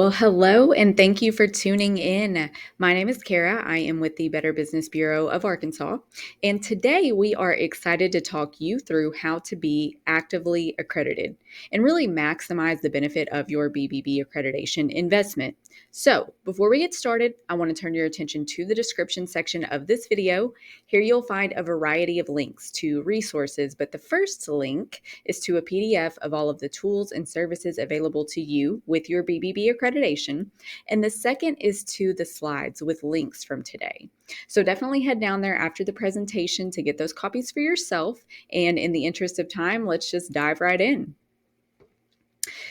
Well, hello, and thank you for tuning in. My name is Kara. I am with the Better Business Bureau of Arkansas. And today we are excited to talk you through how to be actively accredited and really maximize the benefit of your BBB accreditation investment. So, before we get started, I want to turn your attention to the description section of this video. Here you'll find a variety of links to resources, but the first link is to a PDF of all of the tools and services available to you with your BBB accreditation. And the second is to the slides with links from today. So definitely head down there after the presentation to get those copies for yourself. And in the interest of time, let's just dive right in.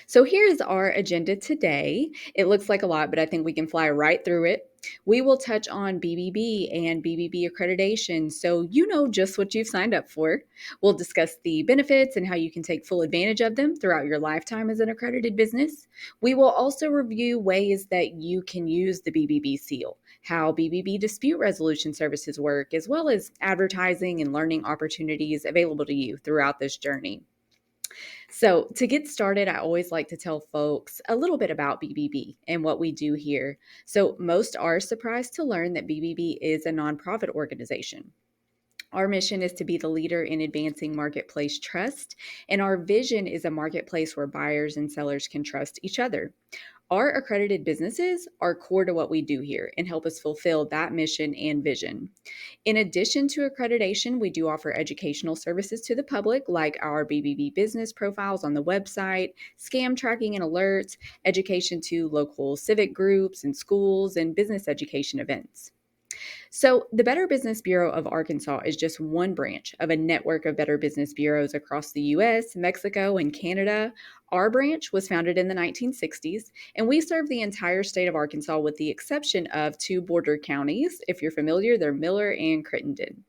So here's our agenda today. It looks like a lot, but I think we can fly right through it. We will touch on BBB and BBB accreditation, so you know just what you've signed up for. We'll discuss the benefits and how you can take full advantage of them throughout your lifetime as an accredited business. We will also review ways that you can use the BBB Seal, how BBB dispute resolution services work, as well as advertising and learning opportunities available to you throughout this journey. So, to get started, I always like to tell folks a little bit about BBB and what we do here. So, most are surprised to learn that BBB is a nonprofit organization. Our mission is to be the leader in advancing marketplace trust, and our vision is a marketplace where buyers and sellers can trust each other. Our accredited businesses are core to what we do here and help us fulfill that mission and vision. In addition to accreditation, we do offer educational services to the public, like our BBB business profiles on the website, scam tracking and alerts, education to local civic groups and schools, and business education events. So, the Better Business Bureau of Arkansas is just one branch of a network of Better Business Bureaus across the US, Mexico, and Canada. Our branch was founded in the 1960s, and we serve the entire state of Arkansas with the exception of two border counties. If you're familiar, they're Miller and Crittenden.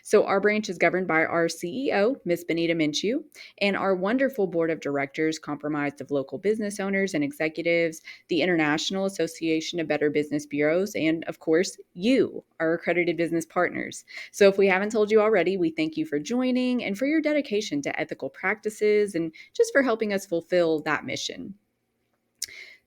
So our branch is governed by our CEO, Miss Benita Minshew, and our wonderful board of directors comprised of local business owners and executives, the International Association of Better Business Bureaus, and of course, you, our accredited business partners. So if we haven't told you already, we thank you for joining and for your dedication to ethical practices and just for helping us fulfill that mission.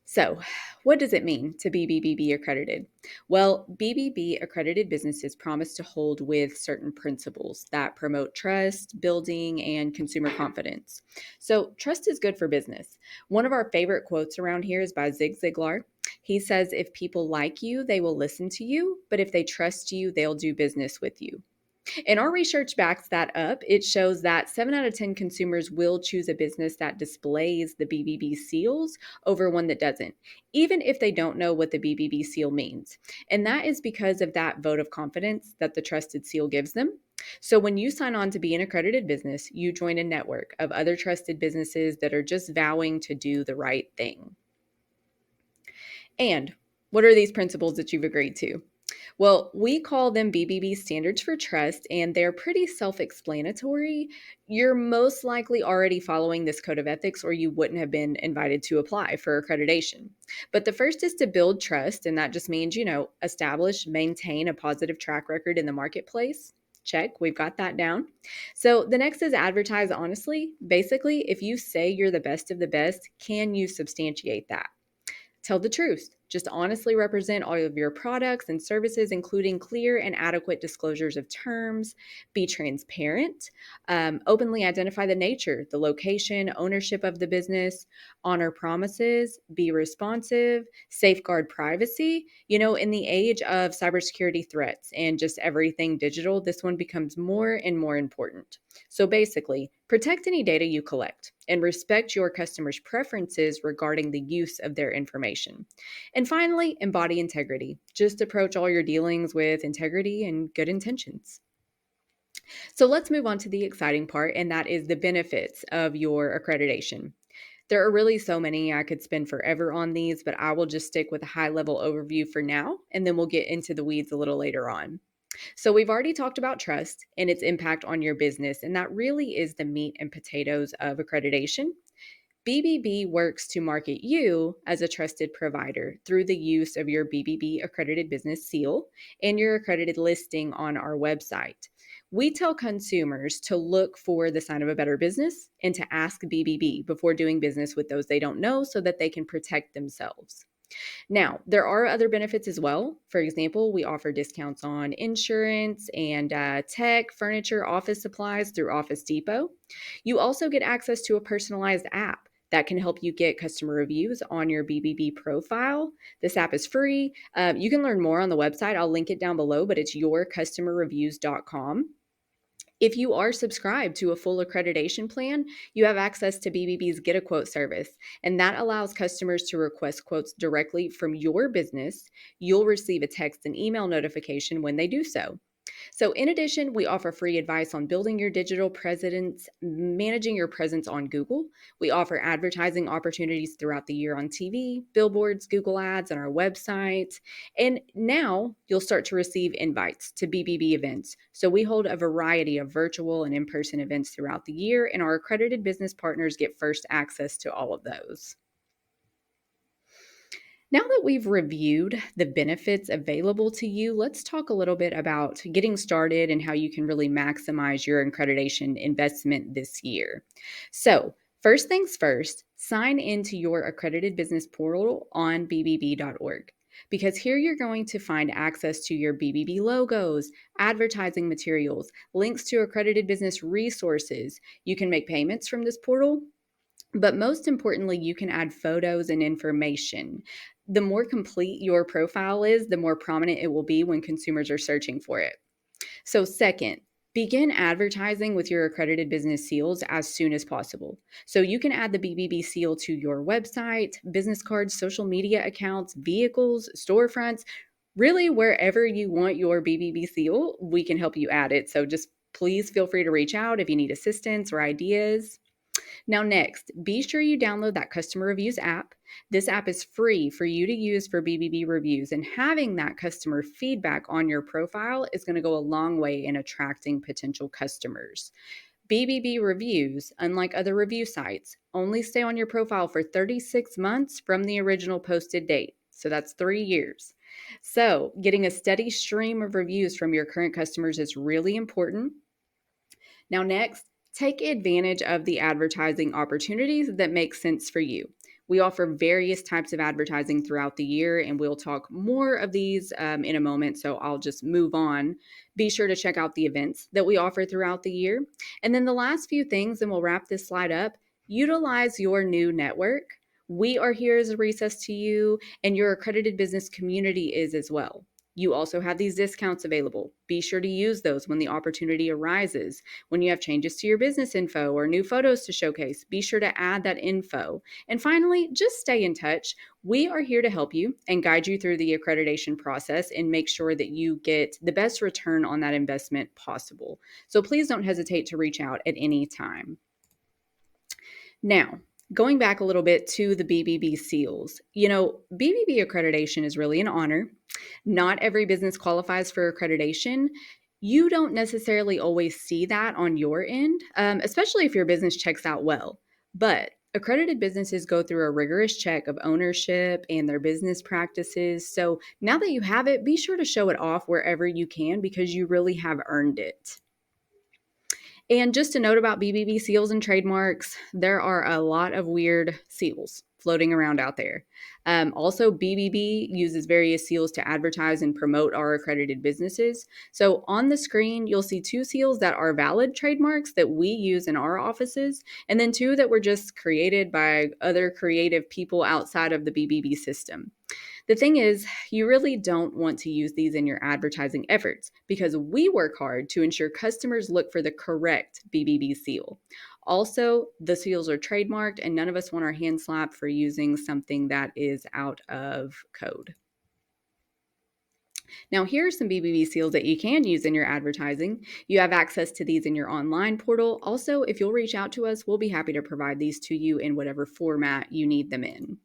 So, what does it mean to be BBB accredited? Well, BBB accredited businesses promise to hold with certain principles that promote trust, building, and consumer confidence. So, trust is good for business. One of our favorite quotes around here is by Zig Ziglar. He says, "If people like you, they will listen to you, but if they trust you, they'll do business with you." And our research backs that up. It shows that 7 out of 10 consumers will choose a business that displays the BBB seals over one that doesn't, even if they don't know what the BBB seal means. And that is because of that vote of confidence that the trusted seal gives them. So when you sign on to be an accredited business, you join a network of other trusted businesses that are just vowing to do the right thing. And what are these principles that you've agreed to? Well, we call them BBB standards for trust, and they're pretty self explanatory. You're most likely already following this code of ethics, or you wouldn't have been invited to apply for accreditation. But the first is to build trust, and that just means, establish, maintain a positive track record in the marketplace. Check, we've got that down. So the next is advertise honestly. Basically, if you say you're the best of the best, can you substantiate that? Tell the truth. Just honestly represent all of your products and services, including clear and adequate disclosures of terms. Be transparent. Openly identify the nature, the location, ownership of the business. Honor promises. Be responsive. Safeguard privacy. In the age of cybersecurity threats and just everything digital, this one becomes more and more important. So basically, protect any data you collect and respect your customers' preferences regarding the use of their information. And finally, embody integrity. Just approach all your dealings with integrity and good intentions. So let's move on to the exciting part, and that is the benefits of your accreditation. There are really so many. I could spend forever on these, but I will just stick with a high level overview for now, and then we'll get into the weeds a little later on. So, we've already talked about trust and its impact on your business, and that really is the meat and potatoes of accreditation. BBB works to market you as a trusted provider through the use of your BBB Accredited Business Seal and your accredited listing on our website. We tell consumers to look for the sign of a better business and to ask BBB before doing business with those they don't know so that they can protect themselves. Now, there are other benefits as well. For example, we offer discounts on insurance and tech, furniture, office supplies through Office Depot. You also get access to a personalized app that can help you get customer reviews on your BBB profile. This app is free. You can learn more on the website. I'll link it down below, but it's yourcustomerreviews.com. If you are subscribed to a full accreditation plan, you have access to BBB's Get a Quote service, and that allows customers to request quotes directly from your business. You'll receive a text and email notification when they do so. So, in addition, we offer free advice on building your digital presence, managing your presence on Google. We offer advertising opportunities throughout the year on TV, billboards, Google Ads, and our website. And now you'll start to receive invites to BBB events. So, we hold a variety of virtual and in person events throughout the year, and our accredited business partners get first access to all of those. Now that we've reviewed the benefits available to you, let's talk a little bit about getting started and how you can really maximize your accreditation investment this year. So, first things first, sign into your accredited business portal on bbb.org. Because here you're going to find access to your BBB logos, advertising materials, links to accredited business resources. You can make payments from this portal, but most importantly, you can add photos and information. The more complete your profile is, the more prominent it will be when consumers are searching for it. So, second, begin advertising with your accredited business seals as soon as possible. So, you can add the BBB seal to your website, business cards, social media accounts, vehicles, storefronts, really wherever you want your BBB seal, we can help you add it. So, just please feel free to reach out if you need assistance or ideas. Now, next, be sure you download that customer reviews app. This app is free for you to use for BBB reviews, and having that customer feedback on your profile is going to go a long way in attracting potential customers. BBB reviews, unlike other review sites, only stay on your profile for 36 months from the original posted date. So that's 3 years. So, getting a steady stream of reviews from your current customers is really important. Now, next, take advantage of the advertising opportunities that make sense for you. We offer various types of advertising throughout the year, and we'll talk more of these in a moment, so I'll just move on. Be sure to check out the events that we offer throughout the year. And then the last few things, and we'll wrap this slide up, utilize your new network. We are here as a resource to you, and your accredited business community is as well. You also have these discounts available. Be sure to use those when the opportunity arises. When you have changes to your business info or new photos to showcase, be sure to add that info. And finally, just stay in touch. We are here to help you and guide you through the accreditation process and make sure that you get the best return on that investment possible. So please don't hesitate to reach out at any time. Now, going back a little bit to the BBB Seals, BBB accreditation is really an honor. Not every business qualifies for accreditation. You don't necessarily always see that on your end, especially if your business checks out well. But accredited businesses go through a rigorous check of ownership and their business practices. So now that you have it, be sure to show it off wherever you can because you really have earned it. And just a note about BBB seals and trademarks, there are a lot of weird seals floating around out there. Also, BBB uses various seals to advertise and promote our accredited businesses. So on the screen, you'll see 2 seals that are valid trademarks that we use in our offices, and then 2 that were just created by other creative people outside of the BBB system. The thing is, you really don't want to use these in your advertising efforts because we work hard to ensure customers look for the correct BBB seal. Also, the seals are trademarked and none of us want our hand slapped for using something that is out of code. Now, here are some BBB seals that you can use in your advertising. You have access to these in your online portal. Also, if you'll reach out to us, we'll be happy to provide these to you in whatever format you need them in.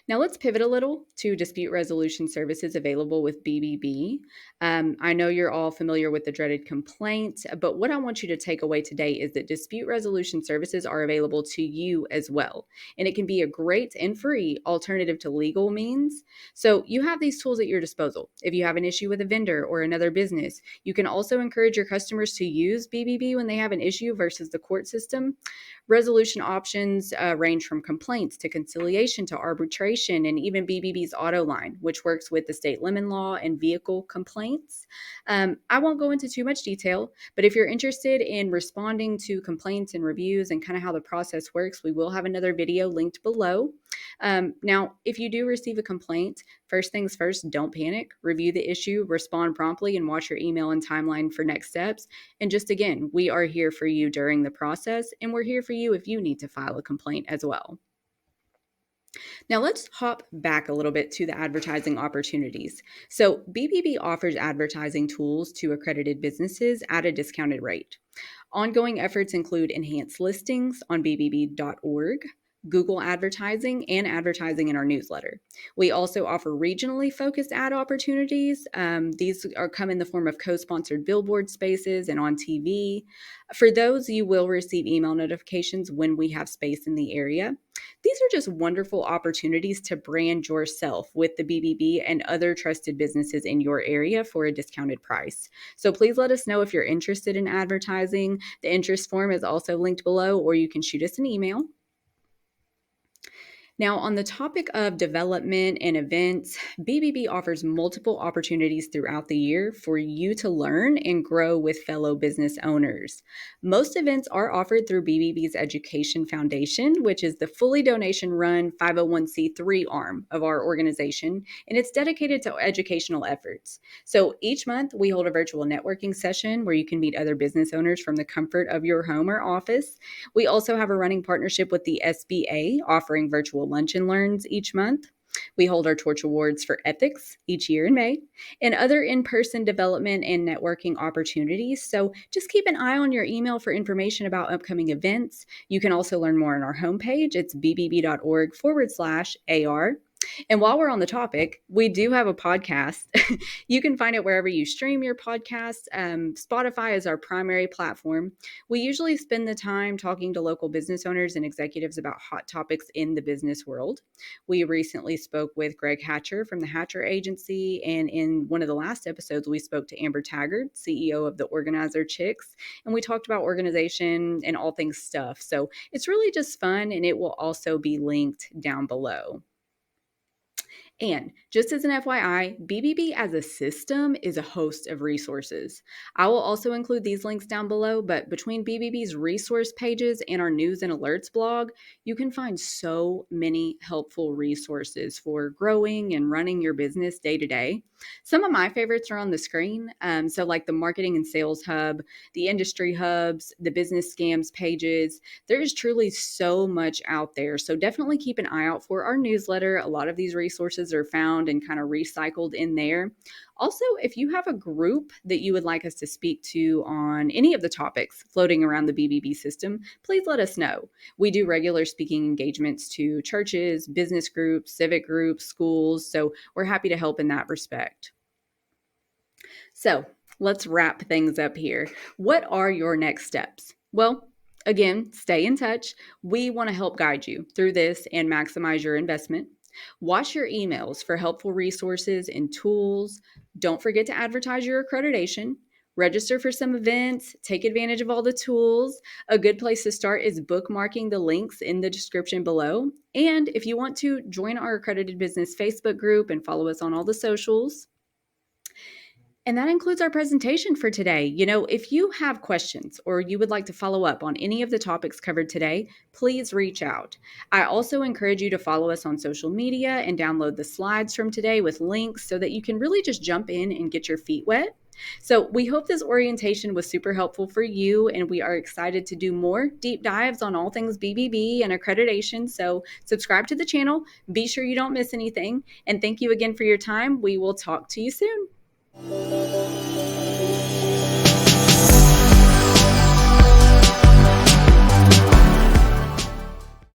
Now let's pivot a little to dispute resolution services available with BBB. I know you're all familiar with the dreaded complaint, but what I want you to take away today is that dispute resolution services are available to you as well. And it can be a great and free alternative to legal means. So you have these tools at your disposal. If you have an issue with a vendor or another business, you can also encourage your customers to use BBB when they have an issue versus the court system. Resolution options range from complaints to conciliation to arbitration registration, and even BBB's auto line, which works with the state lemon law and vehicle complaints. I won't go into too much detail, but if you're interested in responding to complaints and reviews and kind of how the process works, we will have another video linked below. Now, if you do receive a complaint, first things first, don't panic. Review the issue, respond promptly, and watch your email and timeline for next steps. And just again, we are here for you during the process, and we're here for you if you need to file a complaint as well. Now let's hop back a little bit to the advertising opportunities. So BBB offers advertising tools to accredited businesses at a discounted rate. Ongoing efforts include enhanced listings on bbb.org, Google advertising, and advertising in our newsletter. We also offer regionally focused ad opportunities. These come in the form of co-sponsored billboard spaces and on TV. For those, you will receive email notifications when we have space in the area. These are just wonderful opportunities to brand yourself with the BBB and other trusted businesses in your area for a discounted price. So please let us know if you're interested in advertising. The interest form is also linked below, or you can shoot us an email. Now, on the topic of development and events, BBB offers multiple opportunities throughout the year for you to learn and grow with fellow business owners. Most events are offered through BBB's Education Foundation, which is the fully donation-run 501c3 arm of our organization, and it's dedicated to educational efforts. So each month, we hold a virtual networking session where you can meet other business owners from the comfort of your home or office. We also have a running partnership with the SBA, offering virtual lunch and learns each month. We hold our Torch Awards for Ethics each year in May, and other in-person development and networking opportunities. So just keep an eye on your email for information about upcoming events. You can also learn more on our homepage. It's bbb.org/AR. And while we're on the topic, we do have a podcast. You can find it wherever you stream your podcasts. Spotify is our primary platform. We usually spend the time talking to local business owners and executives about hot topics in the business world. We recently spoke with Greg Hatcher from the Hatcher Agency, and in one of the last episodes, we spoke to Amber Taggart, CEO of the Organizer Chicks, and we talked about organization and all things stuff. So it's really just fun, and it will also be linked down below. And just as an FYI, BBB as a system is a host of resources. I will also include these links down below, but between BBB's resource pages and our news and alerts blog, you can find so many helpful resources for growing and running your business day to day. Some of my favorites are on the screen. So like the Marketing and Sales Hub, the Industry Hubs, the Business Scams pages. There is truly so much out there. So definitely keep an eye out for our newsletter. A lot of these resources are found and kind of recycled in there. Also, if you have a group that you would like us to speak to on any of the topics floating around the BBB system, please let us know. We do regular speaking engagements to churches, business groups, civic groups, schools, so we're happy to help in that respect. So let's wrap things up here. What are your next steps? Well, again, stay in touch. We want to help guide you through this and maximize your investment. Watch your emails for helpful resources and tools. Don't forget to advertise your accreditation. Register for some events. Take advantage of all the tools. A good place to start is bookmarking the links in the description below. And if you want to, join our Accredited Business Facebook group and follow us on all the socials. And that includes our presentation for today. If you have questions or you would like to follow up on any of the topics covered today, please reach out. I also encourage you to follow us on social media and download the slides from today with links so that you can really just jump in and get your feet wet. So we hope this orientation was super helpful for you, and we are excited to do more deep dives on all things BBB and accreditation. So subscribe to the channel. Be sure you don't miss anything. And thank you again for your time. We will talk to you soon.